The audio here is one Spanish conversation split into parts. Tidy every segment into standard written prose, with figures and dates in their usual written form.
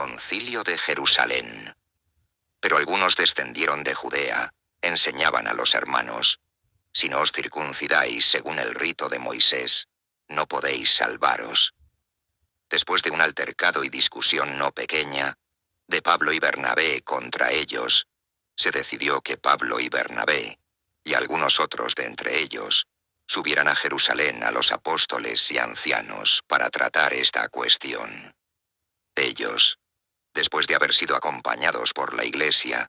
concilio de Jerusalén. Pero algunos descendieron de Judea, enseñaban a los hermanos: si no os circuncidáis según el rito de Moisés, no podéis salvaros. Después de un altercado y discusión no pequeña, de Pablo y Bernabé contra ellos, se decidió que Pablo y Bernabé, y algunos otros de entre ellos, subieran a Jerusalén a los apóstoles y ancianos para tratar esta cuestión. Ellos, después de haber sido acompañados por la Iglesia,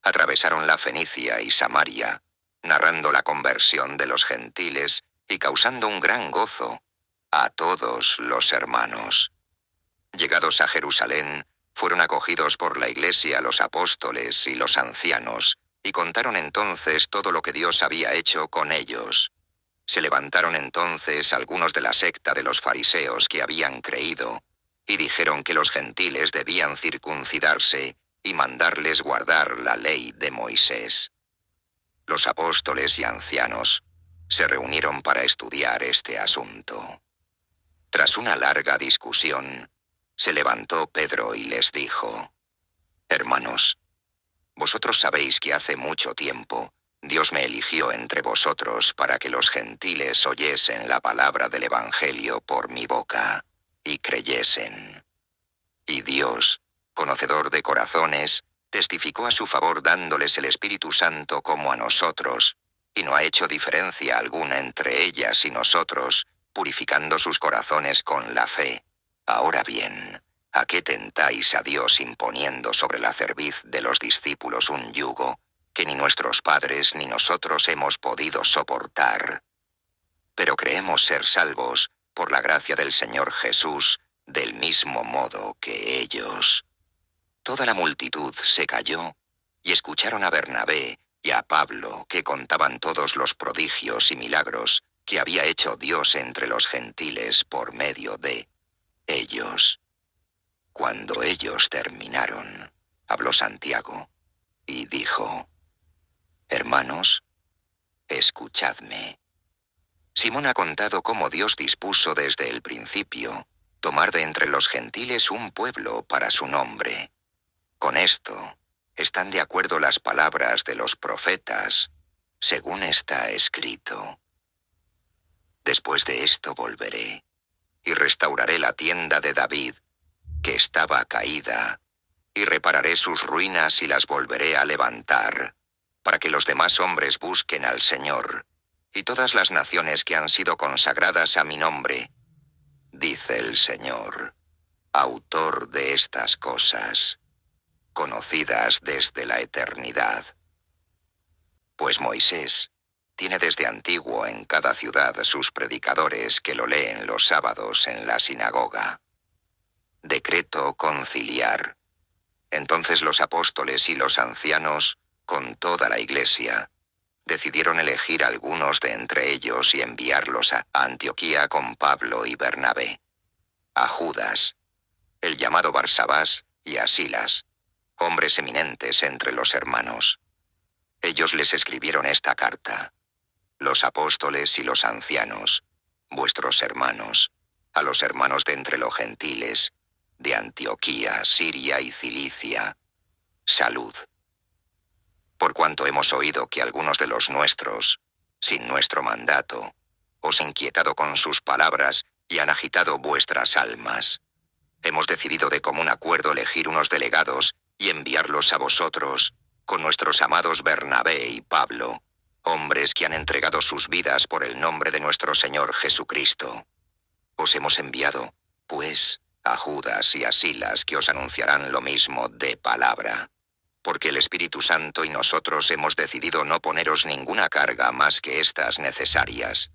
atravesaron la Fenicia y Samaria, narrando la conversión de los gentiles y causando un gran gozo a todos los hermanos. Llegados a Jerusalén, fueron acogidos por la Iglesia los apóstoles y los ancianos, y contaron entonces todo lo que Dios había hecho con ellos. Se levantaron entonces algunos de la secta de los fariseos que habían creído, y dijeron que los gentiles debían circuncidarse y mandarles guardar la ley de Moisés. Los apóstoles y ancianos se reunieron para estudiar este asunto. Tras una larga discusión, se levantó Pedro y les dijo: Hermanos, vosotros sabéis que hace mucho tiempo Dios me eligió entre vosotros para que los gentiles oyesen la palabra del Evangelio por mi boca y creyesen. Y Dios, conocedor de corazones, testificó a su favor dándoles el Espíritu Santo como a nosotros, y no ha hecho diferencia alguna entre ellas y nosotros, purificando sus corazones con la fe. Ahora bien, ¿a qué tentáis a Dios imponiendo sobre la cerviz de los discípulos un yugo que ni nuestros padres ni nosotros hemos podido soportar? Pero creemos ser salvos por la gracia del Señor Jesús, del mismo modo que ellos. Toda la multitud se calló y escucharon a Bernabé y a Pablo, que contaban todos los prodigios y milagros que había hecho Dios entre los gentiles por medio de ellos. Cuando ellos terminaron, habló Santiago y dijo: Hermanos, escuchadme. Simón ha contado cómo Dios dispuso desde el principio tomar de entre los gentiles un pueblo para su nombre. Con esto están de acuerdo las palabras de los profetas, según está escrito: Después de esto volveré y restauraré la tienda de David, que estaba caída, y repararé sus ruinas y las volveré a levantar, para que los demás hombres busquen al Señor, y todas las naciones que han sido consagradas a mi nombre, dice el Señor, autor de estas cosas, conocidas desde la eternidad. Pues Moisés tiene desde antiguo en cada ciudad sus predicadores que lo leen los sábados en la sinagoga. Decreto conciliar. Entonces los apóstoles y los ancianos, con toda la Iglesia, decidieron elegir algunos de entre ellos y enviarlos a Antioquía con Pablo y Bernabé, a Judas, el llamado Barsabás, y a Silas, hombres eminentes entre los hermanos. Ellos les escribieron esta carta: Los apóstoles y los ancianos, vuestros hermanos, a los hermanos de entre los gentiles, de Antioquía, Siria y Cilicia, salud. Por cuanto hemos oído que algunos de los nuestros, sin nuestro mandato, os han inquietado con sus palabras y han agitado vuestras almas, hemos decidido de común acuerdo elegir unos delegados y enviarlos a vosotros, con nuestros amados Bernabé y Pablo, hombres que han entregado sus vidas por el nombre de nuestro Señor Jesucristo. Os hemos enviado, pues, a Judas y a Silas, que os anunciarán lo mismo de palabra, porque el Espíritu Santo y nosotros hemos decidido no poneros ninguna carga más que estas necesarias.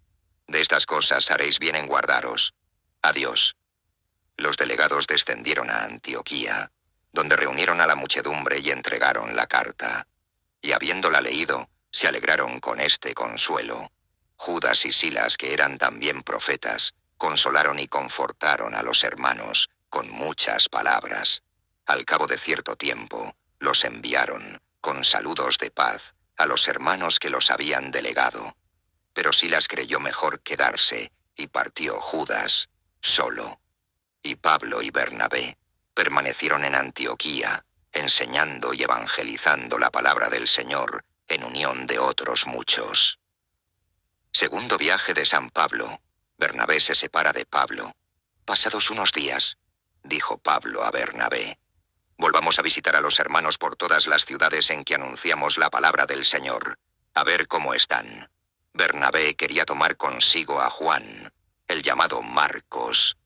De estas cosas haréis bien en guardaros. Adiós. Los delegados descendieron a Antioquía, donde reunieron a la muchedumbre y entregaron la carta. Y habiéndola leído, se alegraron con este consuelo. Judas y Silas, que eran también profetas, consolaron y confortaron a los hermanos con muchas palabras. Al cabo de cierto tiempo, los enviaron, con saludos de paz, a los hermanos que los habían delegado. Pero Silas creyó mejor quedarse, y partió Judas solo. Y Pablo y Bernabé permanecieron en Antioquía, enseñando y evangelizando la palabra del Señor en unión de otros muchos. Segundo viaje de San Pablo. Bernabé se separa de Pablo. Pasados unos días, dijo Pablo a Bernabé, volvamos a visitar a los hermanos por todas las ciudades en que anunciamos la palabra del Señor, a ver cómo están. Bernabé quería tomar consigo a Juan, el llamado Marcos.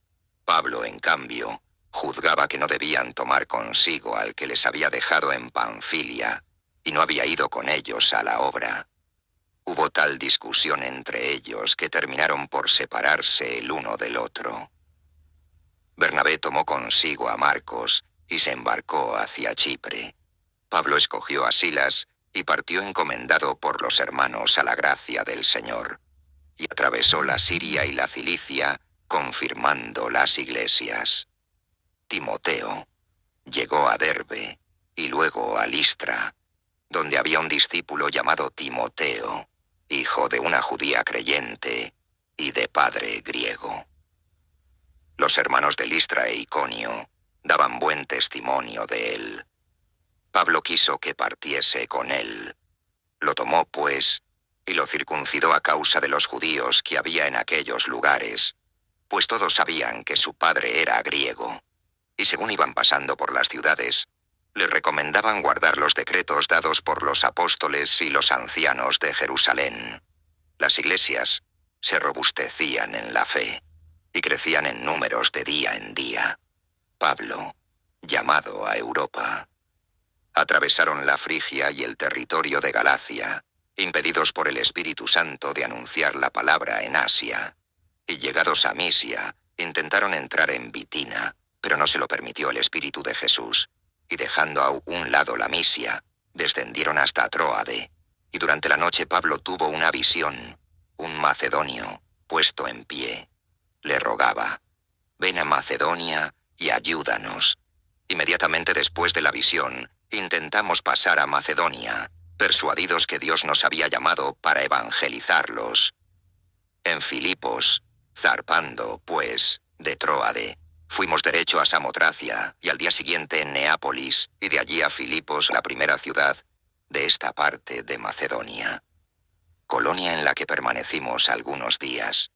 Pablo, en cambio, juzgaba que no debían tomar consigo al que les había dejado en Panfilia, y no había ido con ellos a la obra. Hubo tal discusión entre ellos que terminaron por separarse el uno del otro. Bernabé tomó consigo a Marcos y se embarcó hacia Chipre. Pablo escogió a Silas y partió encomendado por los hermanos a la gracia del Señor, y atravesó la Siria y la Cilicia, confirmando las iglesias. Timoteo llegó a Derbe y luego a Listra, donde había un discípulo llamado Timoteo, hijo de una judía creyente y de padre griego. Los hermanos de Listra e Iconio daban buen testimonio de él. Pablo quiso que partiese con él. Lo tomó, pues, y lo circuncidó a causa de los judíos que había en aquellos lugares, pues todos sabían que su padre era griego, y según iban pasando por las ciudades, le recomendaban guardar los decretos dados por los apóstoles y los ancianos de Jerusalén. Las iglesias se robustecían en la fe y crecían en números de día en día. Pablo, llamado a Europa. Atravesaron la Frigia y el territorio de Galacia, impedidos por el Espíritu Santo de anunciar la palabra en Asia, y llegados a Misia, intentaron entrar en Bitina, pero no se lo permitió el Espíritu de Jesús, y dejando a un lado la Misia, descendieron hasta Tróade, y durante la noche Pablo tuvo una visión. Un macedonio, puesto en pie, le rogaba, ven a Macedonia y ayúdanos. Inmediatamente después de la visión, intentamos pasar a Macedonia, persuadidos que Dios nos había llamado para evangelizarlos. En Filipos, zarpando, pues, de Tróade, fuimos derecho a Samotracia y al día siguiente en Neápolis, y de allí a Filipos, la primera ciudad de esta parte de Macedonia, colonia en la que permanecimos algunos días.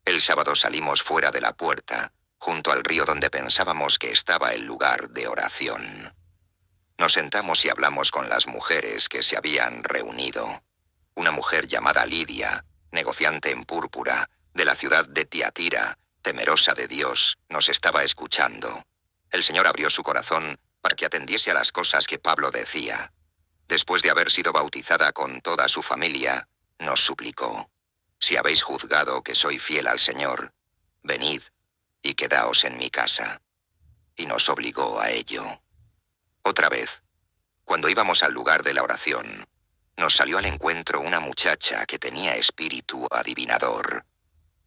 El sábado salimos fuera de la puerta, junto al río donde pensábamos que estaba el lugar de oración. Nos sentamos y hablamos con las mujeres que se habían reunido. Una mujer llamada Lidia, negociante en púrpura, de la ciudad de Tiatira, temerosa de Dios, nos estaba escuchando. El Señor abrió su corazón para que atendiese a las cosas que Pablo decía. Después de haber sido bautizada con toda su familia, nos suplicó, si habéis juzgado que soy fiel al Señor, venid y quedaos en mi casa. Y nos obligó a ello. Otra vez, cuando íbamos al lugar de la oración, nos salió al encuentro una muchacha que tenía espíritu adivinador,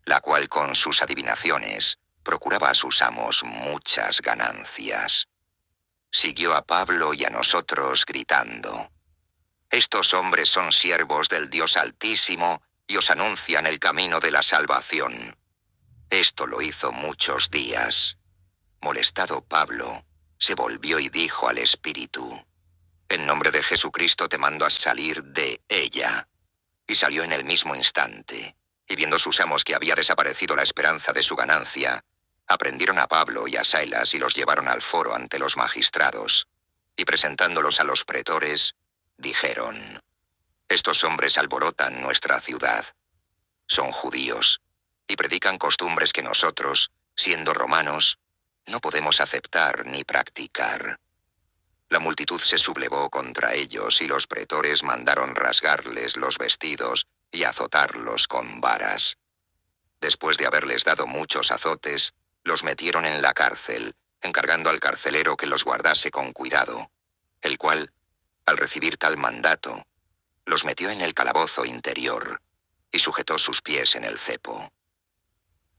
la cual con sus adivinaciones procuraba a sus amos muchas ganancias. Siguió a Pablo y a nosotros gritando, estos hombres son siervos del Dios Altísimo y os anuncian el camino de la salvación. Esto lo hizo muchos días. Molestado Pablo, se volvió y dijo al espíritu, en nombre de Jesucristo te mando a salir de ella. Y salió en el mismo instante, y viendo sus amos que había desaparecido la esperanza de su ganancia, aprendieron a Pablo y a Silas y los llevaron al foro ante los magistrados, y presentándolos a los pretores, dijeron, estos hombres alborotan nuestra ciudad. Son judíos, y predican costumbres que nosotros, siendo romanos, no podemos aceptar ni practicar. La multitud se sublevó contra ellos y los pretores mandaron rasgarles los vestidos y azotarlos con varas. Después de haberles dado muchos azotes, los metieron en la cárcel, encargando al carcelero que los guardase con cuidado, el cual, al recibir tal mandato, los metió en el calabozo interior y sujetó sus pies en el cepo.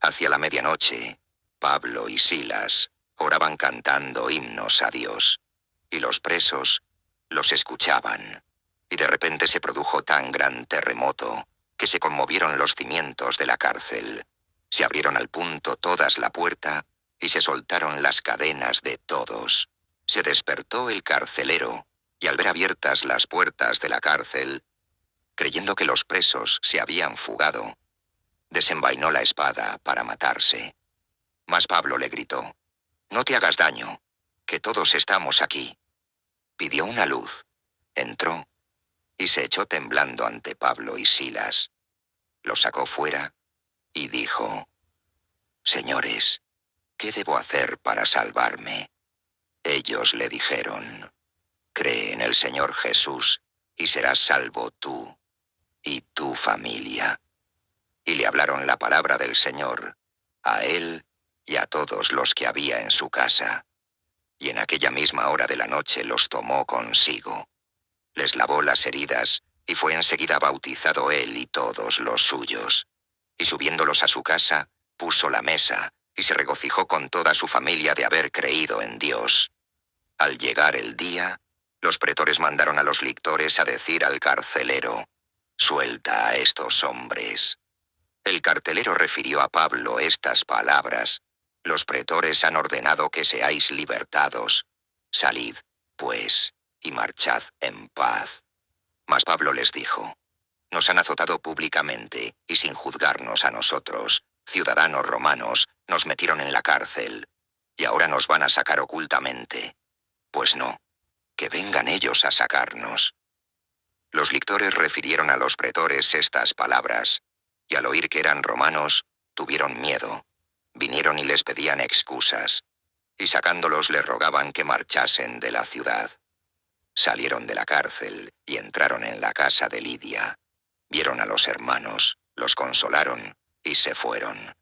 Hacia la medianoche, Pablo y Silas oraban cantando himnos a Dios, y los presos los escuchaban, y de repente se produjo tan gran terremoto que se conmovieron los cimientos de la cárcel, se abrieron al punto todas la puerta y se soltaron las cadenas de todos. Se despertó el carcelero, y al ver abiertas las puertas de la cárcel, creyendo que los presos se habían fugado, desenvainó la espada para matarse. Mas Pablo le gritó: «No te hagas daño, que todos estamos aquí». Pidió una luz, entró y se echó temblando ante Pablo y Silas. Los sacó fuera y dijo: «Señores, ¿qué debo hacer para salvarme?». Ellos le dijeron: «Cree en el Señor Jesús y serás salvo tú y tu familia». Y le hablaron la palabra del Señor, a él y a todos los que había en su casa. Y en aquella misma hora de la noche los tomó consigo. Les lavó las heridas y fue enseguida bautizado él y todos los suyos. Y subiéndolos a su casa, puso la mesa y se regocijó con toda su familia de haber creído en Dios. Al llegar el día, los pretores mandaron a los lictores a decir al carcelero: «Suelta a estos hombres». El carcelero refirió a Pablo estas palabras: «Los pretores han ordenado que seáis libertados. Salid, pues, y marchad en paz». Mas Pablo les dijo: «Nos han azotado públicamente y sin juzgarnos a nosotros, ciudadanos romanos, nos metieron en la cárcel, y ahora nos van a sacar ocultamente. Pues no, que vengan ellos a sacarnos». Los lictores refirieron a los pretores estas palabras, y al oír que eran romanos, tuvieron miedo. Vinieron y les pedían excusas, y sacándolos les rogaban que marchasen de la ciudad. Salieron de la cárcel y entraron en la casa de Lidia. Vieron a los hermanos, los consolaron y se fueron.